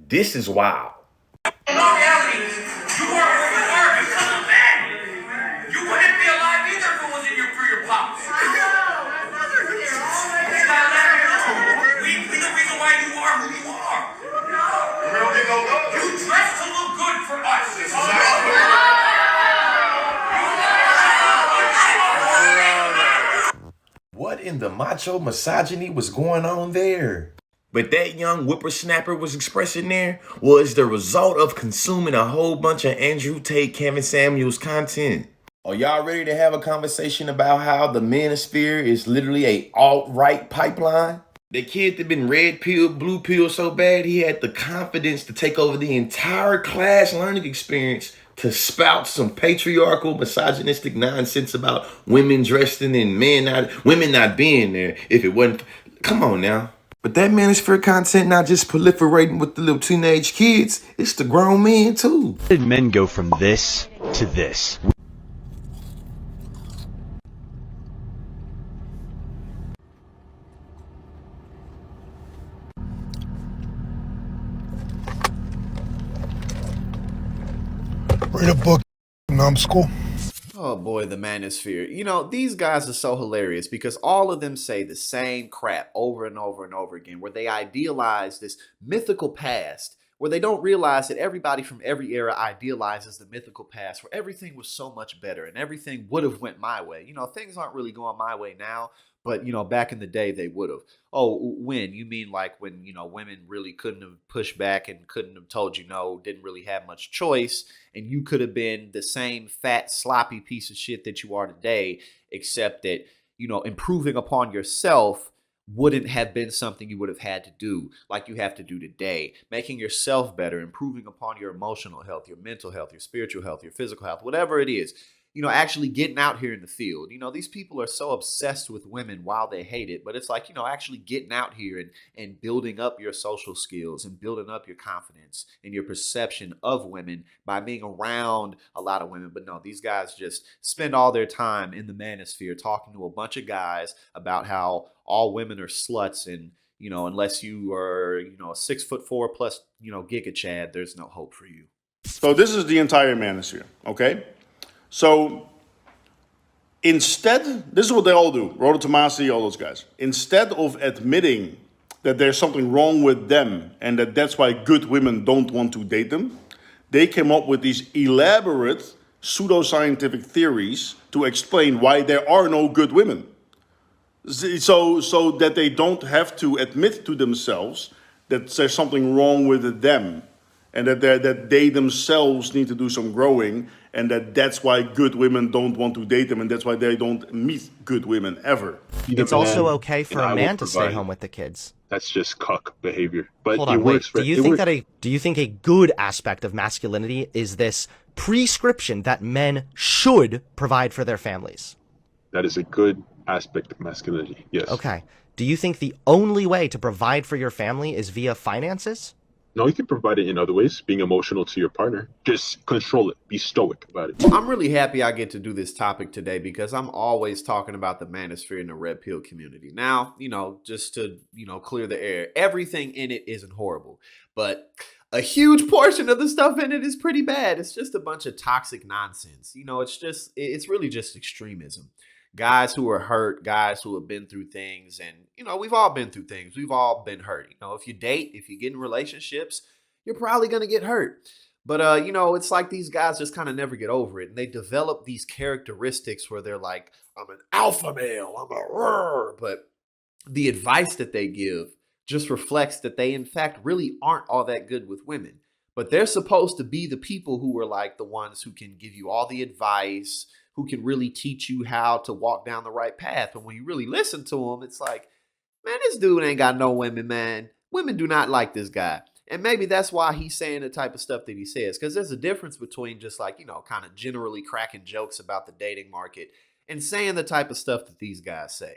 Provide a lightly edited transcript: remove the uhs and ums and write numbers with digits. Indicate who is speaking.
Speaker 1: This is wild.
Speaker 2: In all reality, you are where you are because of men. You wouldn't be alive either if it wasn't for your pops. It's not that we the reason why you are who you are. You dress to look good for us.
Speaker 1: What in the macho misogyny was going on there? But that young whippersnapper was expressing there was the result of consuming a whole bunch of Andrew Tate, Kevin Samuels content. Are y'all ready to have a conversation about how the Manosphere is literally a alt-right pipeline? The kid that been red pill, blue pill so bad he had the confidence to take over the entire class learning experience to spout some patriarchal, misogynistic nonsense about women dressing and women not being there if it wasn't. Come on now. But that Manosphere content not just proliferating with the little teenage kids, it's the grown men too.
Speaker 3: How did men go from this to this?
Speaker 4: Read a book, numbskull.
Speaker 5: Oh boy, the Manosphere. You know, these guys are so hilarious because all of them say the same crap over and over and over again, where they idealize this mythical past, where they don't realize that everybody from every era idealizes the mythical past, where everything was so much better and everything would have went my way. You know, things aren't really going my way now, but, you know, back in the day, they would have. Oh, when? You mean like when, you know, women really couldn't have pushed back and couldn't have told you no, didn't really have much choice, and you could have been the same fat, sloppy piece of shit that you are today, except that, you know, improving upon yourself wouldn't have been something you would have had to do like you have to do today. Making yourself better, improving upon your emotional health, your mental health, your spiritual health, your physical health, whatever it is. You know, actually getting out here in the field. You know, these people are so obsessed with women while they hate it, but it's like, you know, actually getting out here and building up your social skills and building up your confidence and your perception of women by being around a lot of women. But no, these guys just spend all their time in the Manosphere talking to a bunch of guys about how all women are sluts and, you know, unless you are, you know, a 6'4" plus, you know, Giga Chad, there's no hope for you.
Speaker 6: So this is the entire Manosphere, okay? So instead, this is what they all do, Rhoda Tomasi, all those guys. Instead of admitting that there's something wrong with them and that that's why good women don't want to date them, they came up with these elaborate pseudoscientific theories to explain why there are no good women. So that they don't have to admit to themselves that there's something wrong with them and that they themselves need to do some growing, and that's why good women don't want to date them, and that's why they don't meet good women ever.
Speaker 7: It's also okay for a man to stay home with the kids.
Speaker 8: That's just cuck behavior. But
Speaker 7: hold on, wait. Do you think a good aspect of masculinity is this prescription that men should provide for their families?
Speaker 8: That is a good aspect of masculinity, yes.
Speaker 7: Okay. Do you think the only way to provide for your family is via finances?
Speaker 8: No, you can provide it in other ways, being emotional to your partner. Just control it. Be stoic about it.
Speaker 5: I'm really happy I get to do this topic today because I'm always talking about the Manosphere and the red pill community. Now, you know, just to, you know, clear the air, everything in it isn't horrible, but a huge portion of the stuff in it is pretty bad. It's just a bunch of toxic nonsense. You know, it's really just extremism. Guys who are hurt, guys who have been through things, and, you know, we've all been through things. We've all been hurt. You know, if you date, if you get in relationships, you're probably going to get hurt. But, you know, it's like these guys just kind of never get over it. And they develop these characteristics where they're like, I'm an alpha male, I'm a rrr. But the advice that they give just reflects that they, in fact, really aren't all that good with women. But they're supposed to be the people who are like the ones who can give you all the advice, who can really teach you how to walk down the right path. But when you really listen to them, it's like, man, this dude ain't got no women, man. Women do not like this guy. And maybe that's why he's saying the type of stuff that he says. Because there's a difference between just like, you know, kind of generally cracking jokes about the dating market and saying the type of stuff that these guys say.